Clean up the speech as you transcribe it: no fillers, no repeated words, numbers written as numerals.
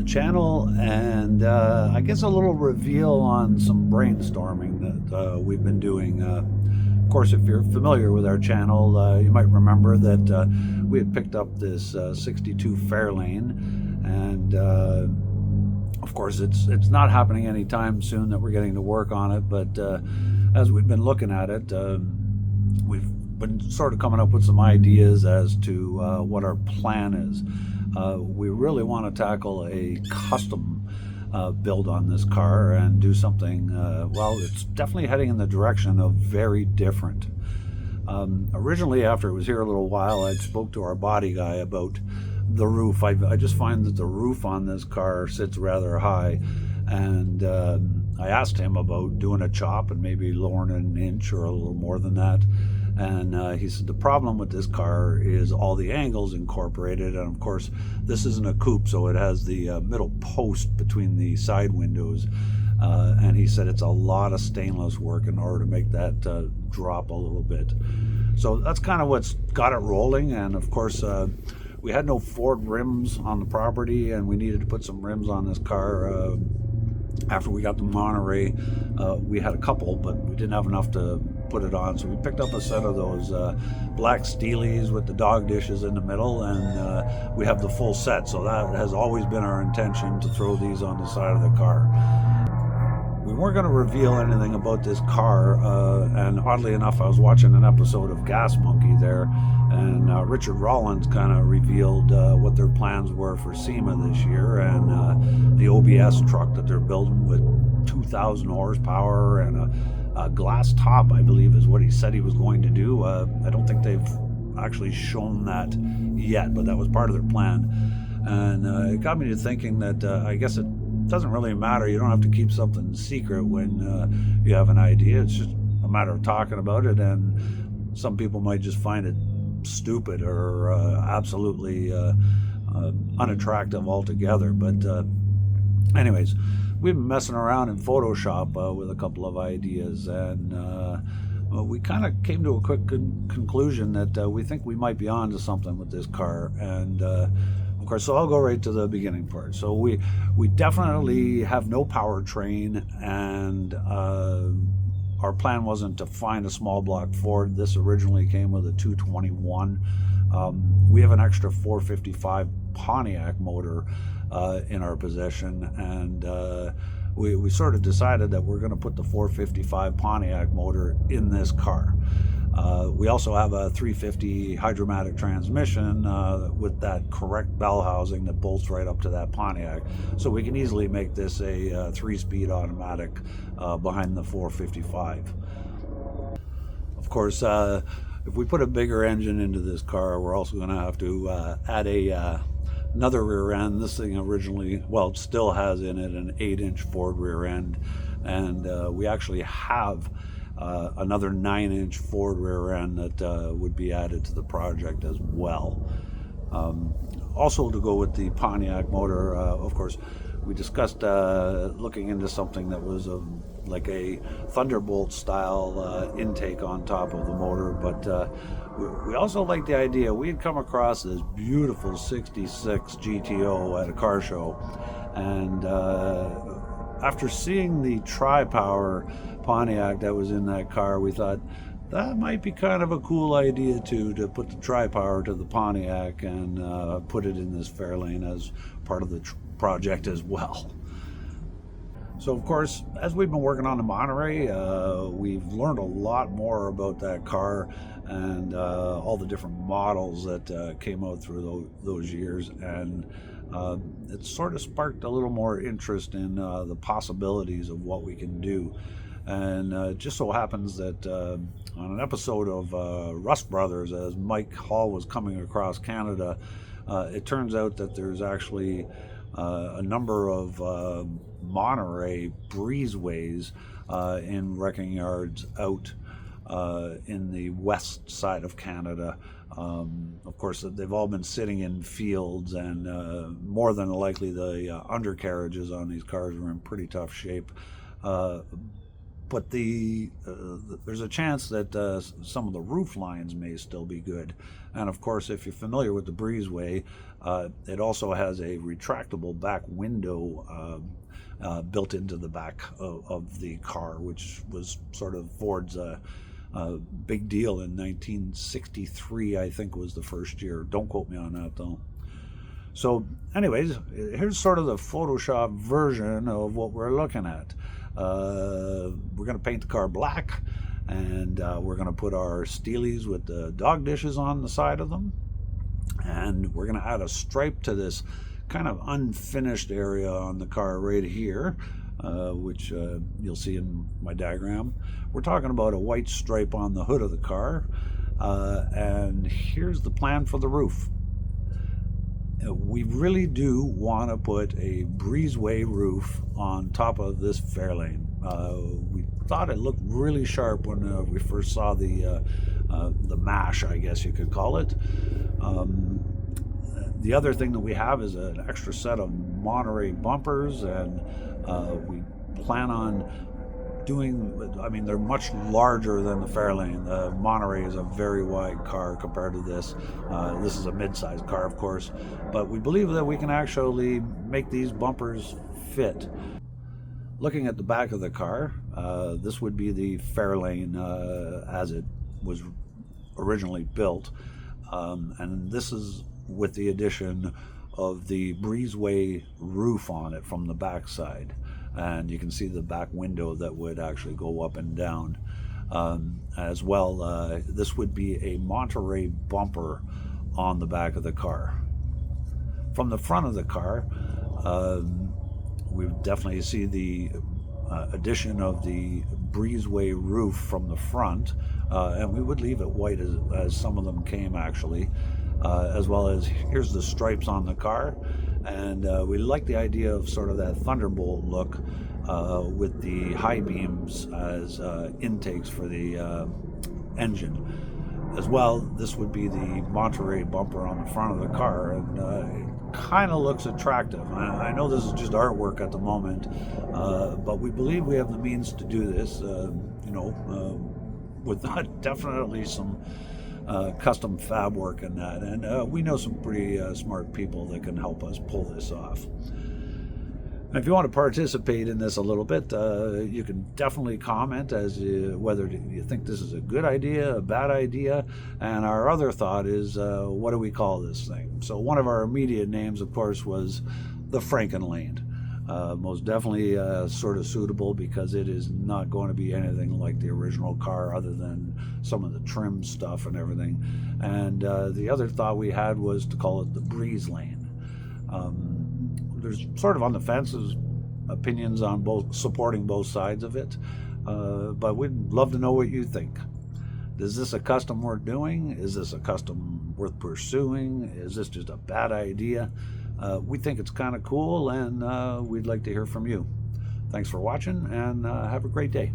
channel, and I guess a little reveal on some brainstorming that we've been doing. Of course, if you're familiar with our channel, you might remember that we had picked up this 62 Fairlane, and of course it's not happening anytime soon that we're getting to work on it, but as we've been looking at it, we've been sort of coming up with some ideas as to what our plan is. We really want to tackle a custom build on this car and do something, well, it's definitely heading in the direction of very different. Originally, after it was here a little while, I spoke to our body guy about the roof. I just find that the roof on this car sits rather high, and I asked him about doing a chop and maybe lowering an inch or a little more than that. And he said the problem with this car is all the angles incorporated, and of course this isn't a coupe, so it has the middle post between the side windows, and he said it's a lot of stainless work in order to make that drop a little bit. So that's kind of what's got it rolling. And of course we had no Ford rims on the property, and we needed to put some rims on this car. After we got to Monterey, we had a couple, but we didn't have enough to put it on, so we picked up a set of those black Steelies with the dog dishes in the middle, and we have the full set. So that has always been our intention, to throw these on the side of the car. We weren't going to reveal anything about this car, and oddly enough, I was watching an episode of Gas Monkey there, and Richard Rollins kind of revealed what their plans were for SEMA this year, and the OBS truck that they're building with 2,000 horsepower and a glass top, I believe, is what he said he was going to do. I don't think they've actually shown that yet, but that was part of their plan. And it got me to thinking that I guess it doesn't really matter. You don't have to keep something secret when you have an idea. It's just a matter of talking about it, and some people might just find it stupid or absolutely unattractive altogether. But anyways, we've been messing around in Photoshop with a couple of ideas, and we kind of came to a quick conclusion that we think we might be on to something with this car. And of course, so I'll go right to the beginning part. So we definitely have no powertrain, and our plan wasn't to find a small block Ford. This originally came with a 221. We have an extra 455 Pontiac motor in our possession, and we sort of decided that we're going to put the 455 Pontiac motor in this car. We also have a 350 hydromatic transmission with that correct bell housing that bolts right up to that Pontiac, so we can easily make this a 3-speed automatic behind the 455. Of course, if we put a bigger engine into this car, we're also going to have to add another rear end. This thing originally, well, it still has in it an 8-inch Ford rear end, and we actually have another 9-inch Ford rear end that would be added to the project as well. Also, to go with the Pontiac motor, of course, we discussed looking into something that was like a Thunderbolt style intake on top of the motor, but we also like the idea. We had come across this beautiful 66 GTO at a car show, and after seeing the tri-power Pontiac that was in that car, we thought that might be kind of a cool idea too, to put the tri-power to the Pontiac and put it in this Fairlane as part of the project as well. So of course, as we've been working on the Monterey, we've learned a lot more about that car and all the different models that came out through those years, and it sort of sparked a little more interest in the possibilities of what we can do. And it just so happens that on an episode of Rust Brothers, as Mike Hall was coming across Canada, it turns out that there's actually a number of Monterey breezeways in wrecking yards out in the west side of Canada. Of course, they've all been sitting in fields, and more than likely the undercarriages on these cars are in pretty tough shape. but there's a chance that some of the roof lines may still be good. And of course, if you're familiar with the breezeway, it also has a retractable back window built into the back of the car, which was sort of Ford's big deal in 1963, I think was the first year. Don't quote me on that though. So anyways, here's sort of the Photoshop version of what we're looking at. We're going to paint the car black, and we're going to put our steelies with the dog dishes on the side of them, and we're going to add a stripe to this kind of unfinished area on the car right here, which you'll see in my diagram. We're talking about a white stripe on the hood of the car, and here's the plan for the roof. We really do want to put a breezeway roof on top of this Fairlane. We thought it looked really sharp when we first saw the mash, I guess you could call it. The other thing that we have is an extra set of Monterey bumpers, and we plan on doing, I mean, they're much larger than the Fairlane. The Monterey is a very wide car compared to this. This is a mid-sized car, of course, but we believe that we can actually make these bumpers fit. Looking at the back of the car, this would be the Fairlane as it was originally built, and this is with the addition of the breezeway roof on it from the back side. And you can see the back window that would actually go up and down. As well, this would be a Monterey bumper on the back of the car. From the front of the car, we definitely see the addition of the breezeway roof from the front, and we would leave it white as some of them came actually, as well as here's the stripes on the car. And we like the idea of sort of that Thunderbolt look with the high beams as intakes for the engine. As well, this would be the Monterey bumper on the front of the car, and it kind of looks attractive. I know this is just artwork at the moment, but we believe we have the means to do this, with definitely some custom fab work in that, and we know some pretty smart people that can help us pull this off. And if you want to participate in this a little bit, you can definitely comment as whether you think this is a good idea, a bad idea, and our other thought is, what do we call this thing? So one of our immediate names, of course, was the Frankenlane. Most definitely sort of suitable because it is not going to be anything like the original car other than some of the trim stuff and everything. And the other thought we had was to call it the Breezelane. There's sort of on the fences opinions on both, supporting both sides of it, but we'd love to know what you think. Is this a custom worth doing? Is this a custom worth pursuing? Is this just a bad idea? We think it's kind of cool, and we'd like to hear from you. Thanks for watching, and have a great day.